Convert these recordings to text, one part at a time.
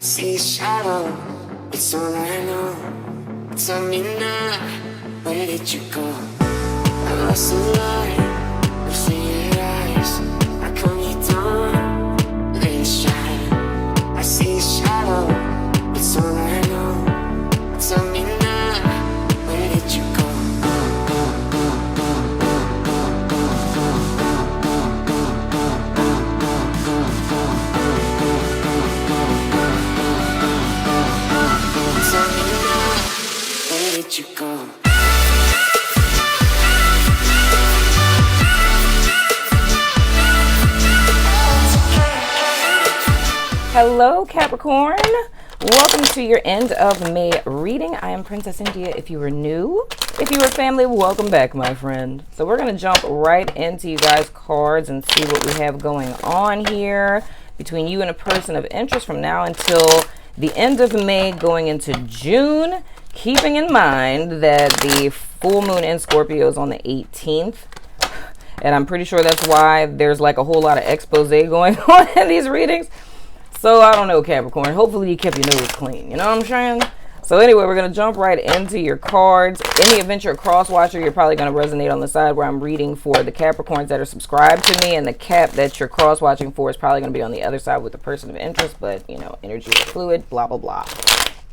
See shadow, it's all I know. Tell me now, where did you go? I lost the light, losing your eyes. How come you don't let it shine? I see shadow, it's all I know. Tell me now, where did you go? You go. Hello Capricorn, welcome to your end of May reading. I am Princess India if you were new. If you were family, welcome back my friend. So we're going to jump right into you guys' cards and see what we have going on here between you and a person of interest from now until the end of May going into June. Keeping in mind that the full moon in Scorpio is on the 18th. And I'm pretty sure that's why there's like a whole lot of expose going on in these readings. So I don't know, Capricorn. Hopefully you kept your nose clean. You know what I'm saying? So anyway, we're going to jump right into your cards. In the event you're a cross watcher, you're probably going to resonate on the side where I'm reading for the Capricorns that are subscribed to me. And the cap that you're cross watching for is probably going to be on the other side with the person of interest. But, you know, energy is fluid, blah, blah, blah.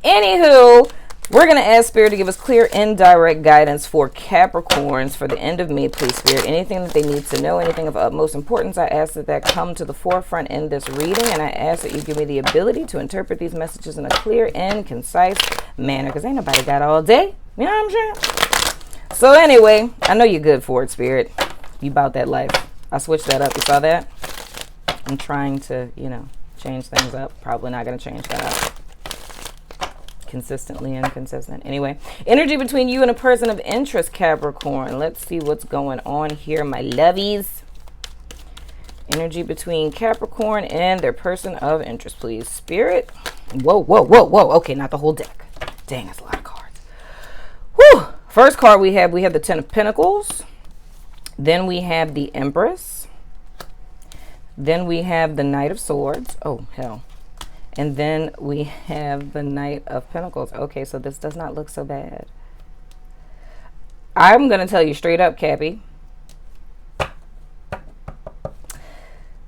Anywho, we're going to ask Spirit to give us clear and direct guidance for Capricorns for the end of May, please, Spirit. Anything that they need to know, anything of utmost importance, I ask that come to the forefront in this reading. And I ask that you give me the ability to interpret these messages in a clear and concise manner. Because ain't nobody got all day. You know what I'm saying? So anyway, I know you're good for it, Spirit. You about that life. I switched that up. You saw that? I'm trying to, you know, change things up. Probably not going to change that up. Consistently inconsistent. Anyway, energy between you and a person of interest, Capricorn. Let's see what's going on here, my lovies. Energy between Capricorn and their person of interest, please. Spirit. Whoa, whoa, whoa, whoa. Okay, not the whole deck. Dang, that's a lot of cards. Whew. First card we have the Ten of Pentacles. Then we have the Empress. Then we have the Knight of Swords. Oh, hell. And then we have the Knight of Pentacles. Okay, so this does not look so bad. I'm going to tell you straight up, Cappy.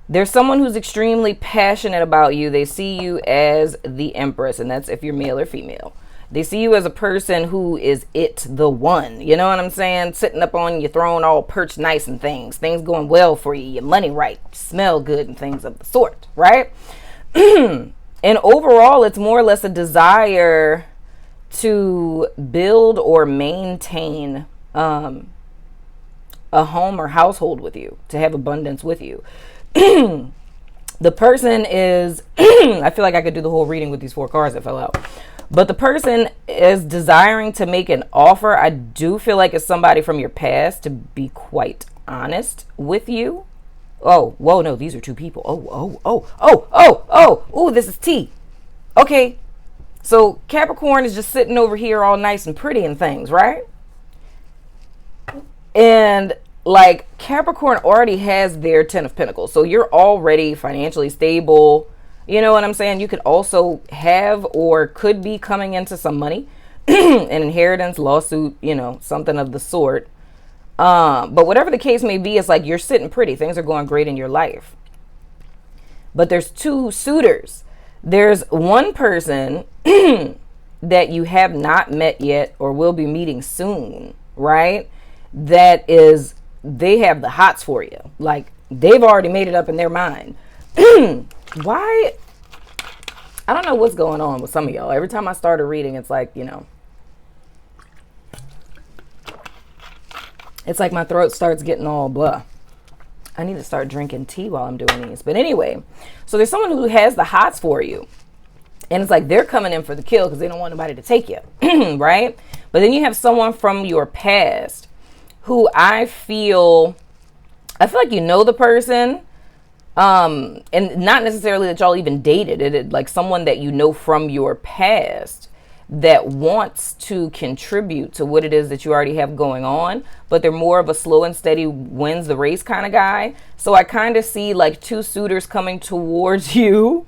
There's someone who's extremely passionate about you. They see you as the Empress, and that's if you're male or female. They see you as a person who is the one. You know what I'm saying? Sitting up on your throne, all perched nice and things. Things going well for you. Your money right. Smell good and things of the sort, right? And overall, it's more or less a desire to build or maintain a home or household with you, to have abundance with you. The person is, I feel like I could do the whole reading with these four cards that fell out. But the person is desiring to make an offer. I do feel like it's somebody from your past, to be quite honest with you. Oh, whoa, no, these are two people. Oh, this is T. Okay, so Capricorn is just sitting over here all nice and pretty and things, right? And, like, Capricorn already has their Ten of Pentacles. So you're already financially stable. You know what I'm saying? You could also have or could be coming into some money. An inheritance, lawsuit, you know, something of the sort. But whatever the case may be, it's like you're sitting pretty. Things are going great in your life. But there's two suitors. There's one person that you have not met yet or will be meeting soon, right? That is, they have the hots for you. Like, they've already made it up in their mind. Why? I don't know what's going on with some of y'all. Every time I start a reading, it's like, you know, it's like my throat starts getting all blah. I need to start drinking tea while I'm doing these. But anyway, so there's someone who has the hots for you. And it's like they're coming in for the kill because they don't want nobody to take you. Right? But then you have someone from your past who I feel like you know the person. And not necessarily that y'all even dated. It like someone that you know from your past that wants to contribute to what it is that you already have going on, but they're more of a slow and steady wins the race kind of guy. So I kind of see like two suitors coming towards you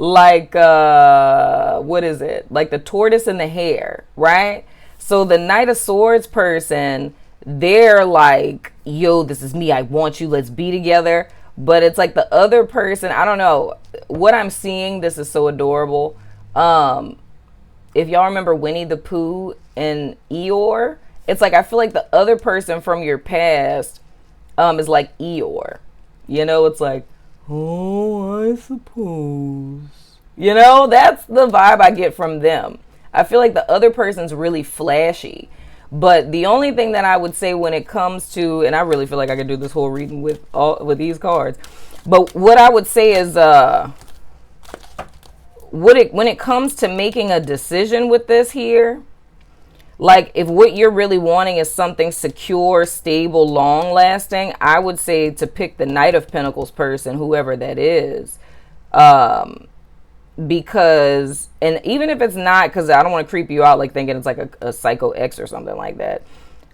like what is it? Like the tortoise and the hare, right? So the Knight of Swords person, they're like, yo, this is me. I want you. Let's be together. But it's like the other person, I don't know. What I'm seeing, this is so adorable. If y'all remember Winnie the Pooh and Eeyore, it's like I feel like the other person from your past is like Eeyore. You know, it's like, oh, I suppose. You know, that's the vibe I get from them. I feel like the other person's really flashy. But the only thing that I would say when it comes to, and I really feel like I could do this whole reading with these cards. But what I would say is, when it comes to making a decision with this here, like if what you're really wanting is something secure, stable, long lasting, I would say to pick the Knight of Pentacles person, whoever that is. Because, and even if it's not, because I don't want to creep you out like thinking it's like a psycho ex or something like that,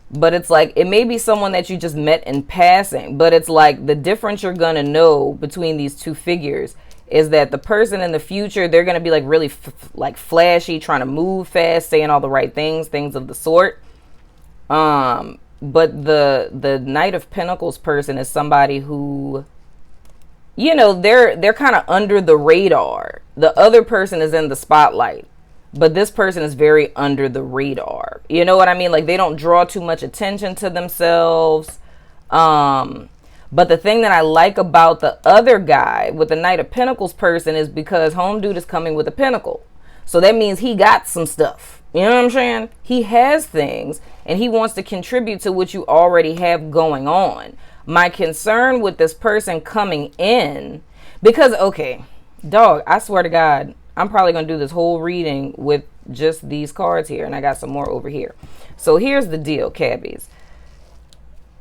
but it's like it may be someone that you just met in passing, but it's like the difference you're gonna know between these two figures is that the person in the future, they're gonna be like really like flashy, trying to move fast, saying all the right things of the sort. But the Knight of Pentacles person is somebody who, you know, they're kind of under the radar. The other person is in the spotlight, but this person is very under the radar. You know what I mean? Like they don't draw too much attention to themselves. But the thing that I like about the other guy with the Knight of Pentacles person is because home dude is coming with a pentacle. So that means he got some stuff. You know what I'm saying? He has things and he wants to contribute to what you already have going on. My concern with this person coming in, because, okay, dog, I swear to God, I'm probably going to do this whole reading with just these cards here, and I got some more over here. So here's the deal, cabbies.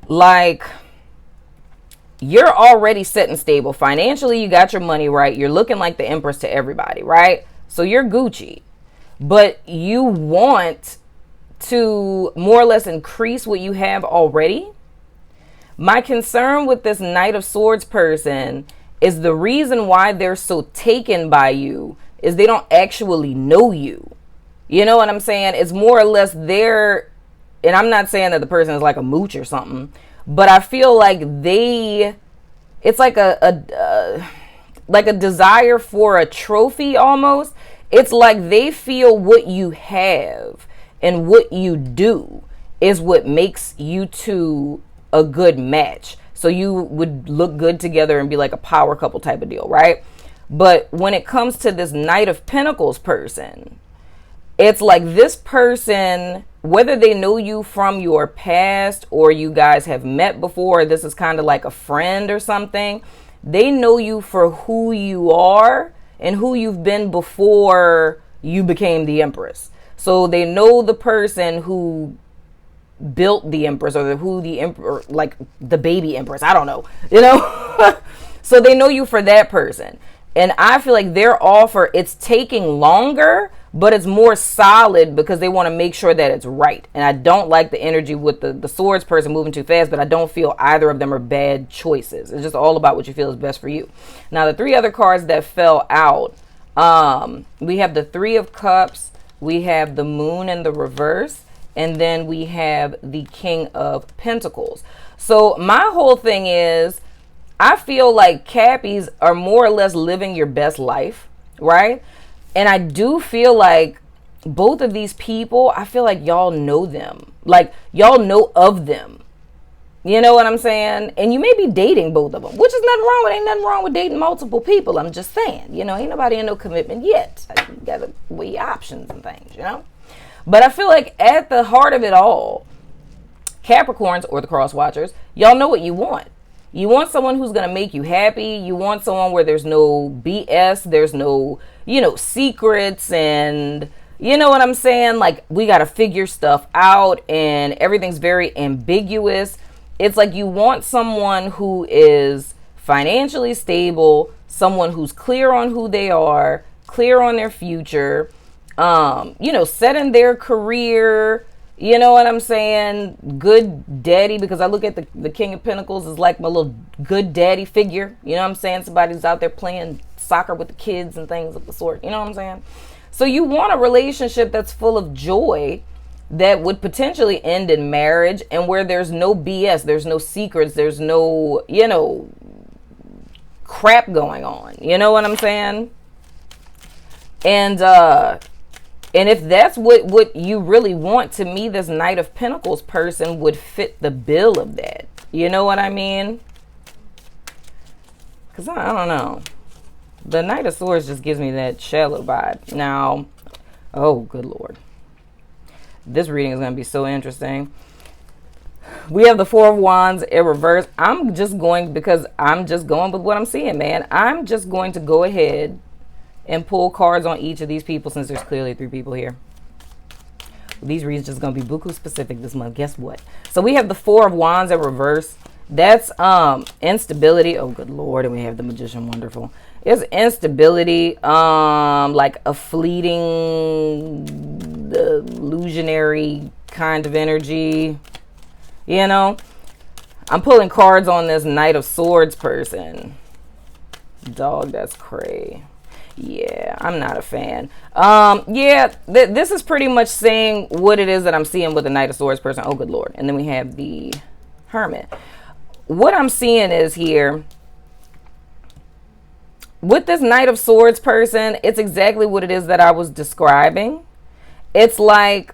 Like, you're already set and stable. Financially, you got your money right. You're looking like the Empress to everybody, right? So you're Gucci. But you want to more or less increase what you have already. My concern with this Knight of Swords person is the reason why they're so taken by you is they don't actually know you. You know what I'm saying? It's more or less their, and I'm not saying that the person is like a mooch or something, but I feel like it's like a desire for a trophy almost. It's like they feel what you have and what you do is what makes you two a good match. So you would look good together and be like a power couple type of deal, right? But when it comes to this Knight of Pentacles person, it's like this person, whether they know you from your past or you guys have met before, this is kind of like a friend or something, they know you for who you are and who you've been before you became the Empress. So they know the person who built the Empress or who the Emperor, like the baby Empress, I don't know, you know. So they know you for that person, and I feel like their offer, it's taking longer, but it's more solid because they want to make sure that it's right. And I don't like the energy with the swords person moving too fast, but I don't feel either of them are bad choices. It's just all about what you feel is best for you. Now the three other cards that fell out, we have the Three of Cups, we have the Moon in the reverse, and then we have the King of Pentacles. So my whole thing is, I feel like Cappies are more or less living your best life, right? And I do feel like both of these people, I feel like y'all know them. Like, y'all know of them. You know what I'm saying? And you may be dating both of them, which is nothing wrong with. Ain't nothing wrong with dating multiple people. I'm just saying, you know, ain't nobody in no commitment yet. You gotta weigh your options and things, you know? But I feel like at the heart of it all, Capricorns or the cross watchers, y'all know what you want. You want someone who's going to make you happy. You want someone where there's no BS. There's no, you know, secrets and, you know what I'm saying? Like, we got to figure stuff out and everything's very ambiguous. It's like you want someone who is financially stable, someone who's clear on who they are, clear on their future, you know, set in their career, you know what I'm saying? Good daddy, because I look at the King of Pentacles as like my little good daddy figure. You know what I'm saying? Somebody's out there playing soccer with the kids and things of the sort. You know what I'm saying? So you want a relationship that's full of joy, that would potentially end in marriage, and where there's no BS, there's no secrets, there's no, crap going on. You know what I'm saying? And if that's what you really want, to me, this Knight of Pentacles person would fit the bill of that. You know what I mean? Because I don't know. The Knight of Swords just gives me that shallow vibe. Now, oh, good Lord. This reading is going to be so interesting. We have the Four of Wands in reverse. I'm just going with what I'm seeing, man. I'm just going to go ahead and pull cards on each of these people, since there's clearly 3 people here. These readings just going to be buku specific this month. Guess what? So we have the Four of Wands in reverse. That's instability. Oh, good Lord. And we have the Magician. Wonderful. It's instability, like a fleeting, illusionary kind of energy. You know, I'm pulling cards on this Knight of Swords person. Dog, that's cray. Yeah, I'm not a fan. This is pretty much saying what it is that I'm seeing with the Knight of Swords person. Oh, good Lord. And then we have the Hermit. What I'm seeing is here, with this Knight of Swords person, it's exactly what it is that I was describing. It's like,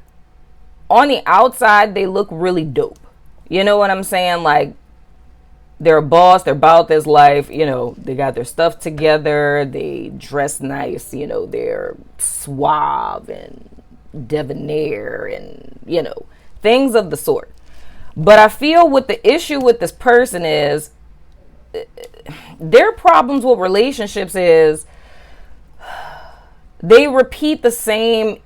on the outside, they look really dope. You know what I'm saying? Like, they're a boss, they're about this life, they got their stuff together, they dress nice, they're suave and debonair and, things of the sort. But I feel what the issue with this person is, their problems with relationships is they repeat the same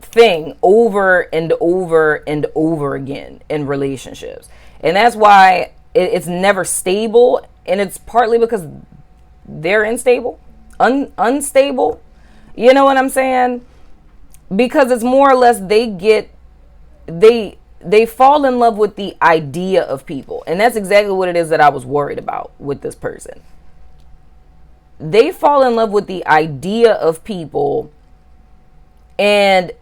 thing over and over and over again in relationships. And that's why it's never stable, and it's partly because they're unstable. You know what I'm saying? Because it's more or less they fall in love with the idea of people. And that's exactly what it is that I was worried about with this person. They fall in love with the idea of people, and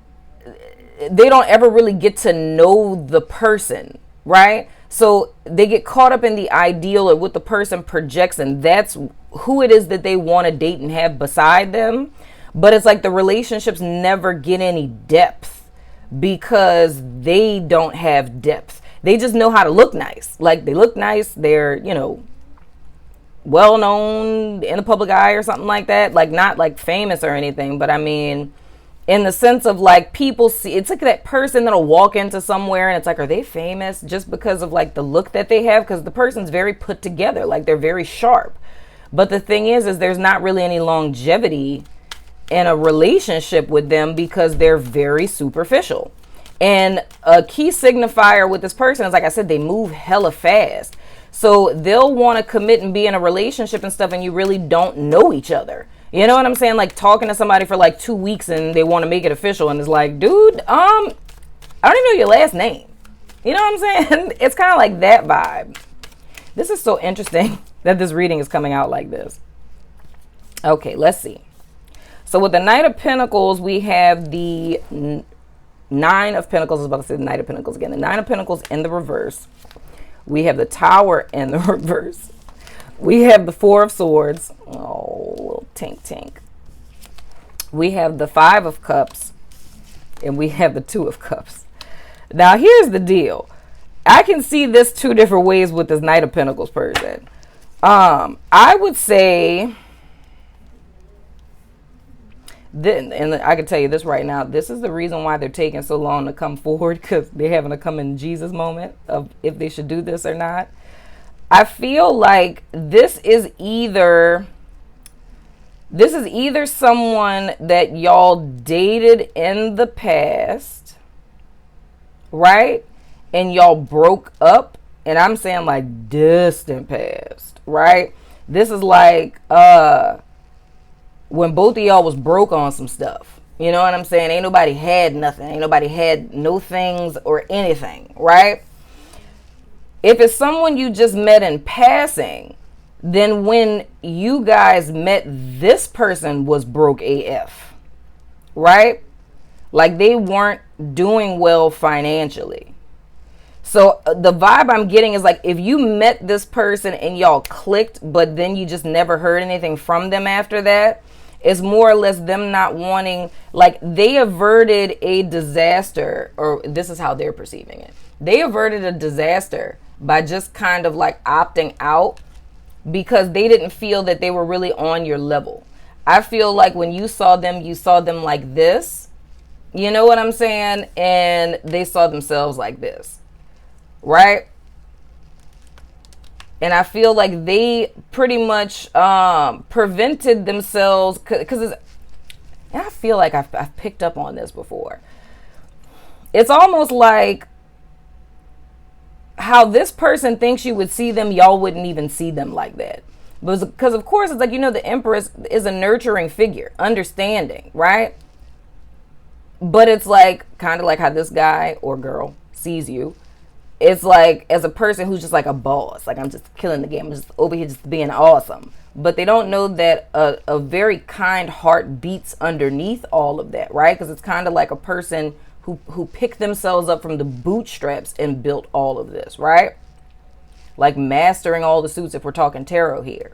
they don't ever really get to know the person, right? So they get caught up in the ideal of what the person projects, and that's who it is that they want to date and have beside them. But it's like the relationships never get any depth because they don't have depth. They just know how to look nice. Like, they look nice. They're, well known in the public eye or something like that. Like, not like famous or anything, but I mean, in the sense of like, people see, it's like that person that'll walk into somewhere and it's like, are they famous just because of like the look that they have? Because the person's very put together, like they're very sharp. But the thing is there's not really any longevity in a relationship with them because they're very superficial. And a key signifier with this person is, like I said, they move hella fast. So they'll want to commit and be in a relationship and stuff, and you really don't know each other. You know what I'm saying? Like, talking to somebody for like 2 weeks and they want to make it official, and it's like, dude, I don't even know your last name. You know what I'm saying? It's kind of like that vibe. This is so interesting that this reading is coming out like this. Okay, let's see. So with the Knight of Pentacles, we have the Nine of Pentacles. I was about to say the Knight of Pentacles again. The Nine of Pentacles in the reverse. We have the Tower in the reverse. We have the Four of Swords. Oh, little tink. We have the Five of Cups. And we have the Two of Cups. Now, here's the deal. I can see this 2 different ways with this Knight of Pentacles person. I would say, and I can tell you this right now, this is the reason why they're taking so long to come forward, because they're having a come in Jesus moment of if they should do this or not. I feel like this is either someone that y'all dated in the past, right? And y'all broke up, and I'm saying like distant past, right? This is like when both of y'all was broke on some stuff. You know what I'm saying? Ain't nobody had nothing. Ain't nobody had no things or anything, right? If it's someone you just met in passing, then when you guys met, this person was broke AF, right? Like they weren't doing well financially. So the vibe I'm getting is like, if you met this person and y'all clicked, but then you just never heard anything from them after that, it's more or less them not wanting, like they averted a disaster, or this is how they're perceiving it. They averted a disaster by just kind of like opting out because they didn't feel that they were really on your level. I feel like when you saw them like this, you know what I'm saying? And they saw themselves like this, right? And I feel like they pretty much prevented themselves, because and I feel like I've picked up on this before. It's almost like how this person thinks you would see them, y'all wouldn't even see them like that. Because of course, it's like, you know, the Empress is a nurturing figure, understanding, right? But it's like, kind of like how this guy or girl sees you. It's like, as a person who's just like a boss, like I'm just killing the game, I'm just over here just being awesome. But they don't know that a very kind heart beats underneath all of that, right? Because it's kind of like a person who picked themselves up from the bootstraps and built all of this, right? Like mastering all the suits, if we're talking tarot here.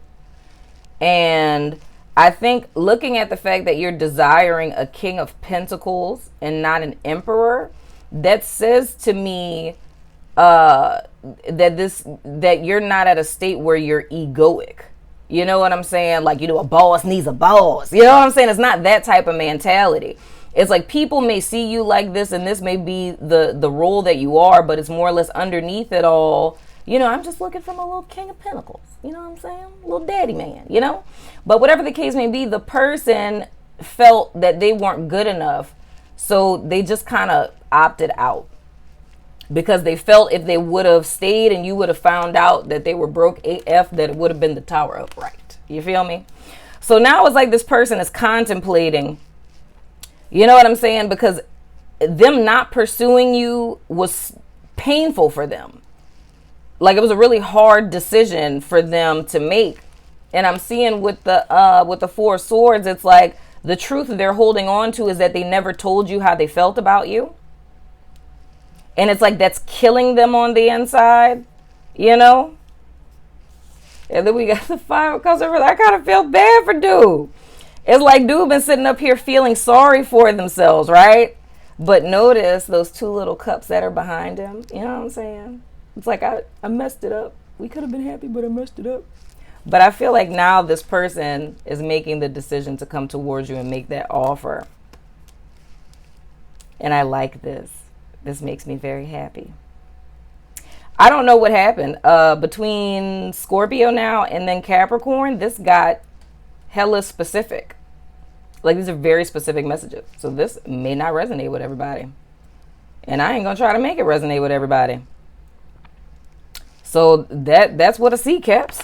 And I think looking at the fact that you're desiring a King of Pentacles and not an Emperor, that says to me that you're not at a state where you're egoic. You know what I'm saying? Like, you know, a boss needs a boss. You know what I'm saying? It's not that type of mentality. It's like people may see you like this, and this may be the role that you are, but it's more or less underneath it all. You know, I'm just looking for my little King of Pentacles. You know what I'm saying? Little daddy man, you know? But whatever the case may be, the person felt that they weren't good enough, so they just kind of opted out. Because they felt if they would have stayed and you would have found out that they were broke AF, that it would have been the Tower upright. You feel me? So now it's like this person is contemplating, you know what I'm saying? Because them not pursuing you was painful for them. Like it was a really hard decision for them to make. And I'm seeing with the Four of Swords, it's like the truth they're holding on to is that they never told you how they felt about you. And it's like that's killing them on the inside, you know? And then we got the Five of Cups. I kind of feel bad for dude. It's like dude been sitting up here feeling sorry for themselves, right? But notice those two little cups that are behind him. You know what I'm saying? It's like I messed it up. We could have been happy, but I messed it up. But I feel like now this person is making the decision to come towards you and make that offer. And I like this. This makes me very happy. I don't know what happened between Scorpio now and then Capricorn. This got hella specific. Like these are very specific messages. So this may not resonate with everybody. And I ain't going to try to make it resonate with everybody. So that's what I see, Caps.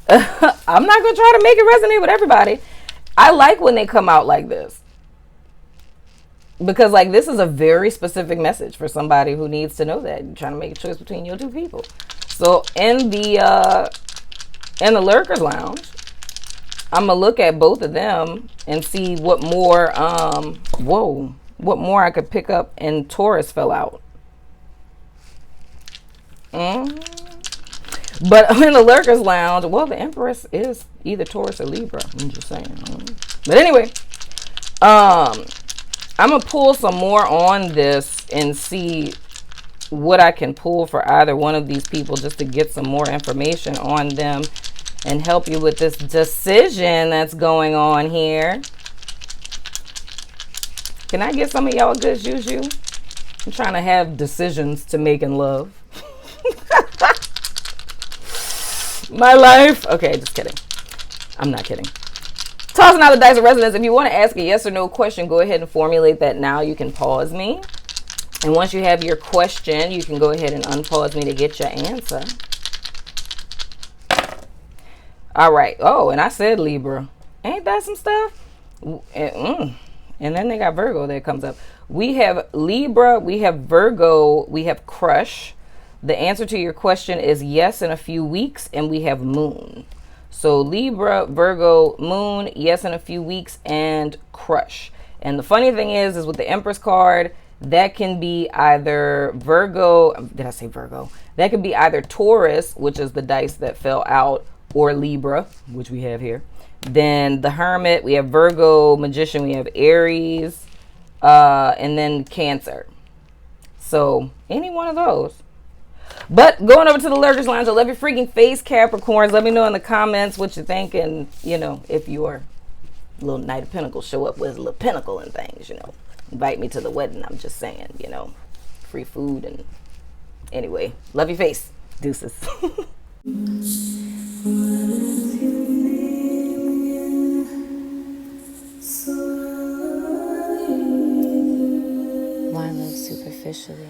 I'm not going to try to make it resonate with everybody. I like when they come out like this. Because like this is a very specific message for somebody who needs to know that. You're trying to make a choice between your two people. So in the Lurkers Lounge, I'm gonna look at both of them and see what more what more I could pick up, and Taurus fell out. But in the Lurkers Lounge, well, the Empress is either Taurus or Libra. I'm just saying. But anyway, I'm going to pull some more on this and see what I can pull for either one of these people just to get some more information on them and help you with this decision that's going on here. Can I get some of y'all good juju? I'm trying to have decisions to make in love. My life. Okay, just kidding. I'm not kidding. Tossing out the dice of resonance. If you want to ask a yes or no question, go ahead and formulate that now. You can pause me. And once you have your question, you can go ahead and unpause me to get your answer. All right. Oh, and I said Libra. Ain't that some stuff? And then they got Virgo that comes up. We have Libra, we have Virgo, we have Crush. The answer to your question is yes in a few weeks, and we have Moon. So Libra, Virgo, Moon, yes in a few weeks, and Crush. And the funny thing is with the Empress card, that can be either Virgo, did I say Virgo? That could be either Taurus, which is the dice that fell out, or Libra, which we have here. Then the Hermit, we have Virgo, Magician, we have Aries, and then Cancer. So any one of those. But going over to the Lurkers Lounge, I love your freaking face, Capricorns. Let me know in the comments what you think, and you know, if your little Knight of Pentacles show up with a little pentacle and things, you know, invite me to the wedding. I'm just saying, you know, free food. And anyway, love your face. Deuces. Why live superficially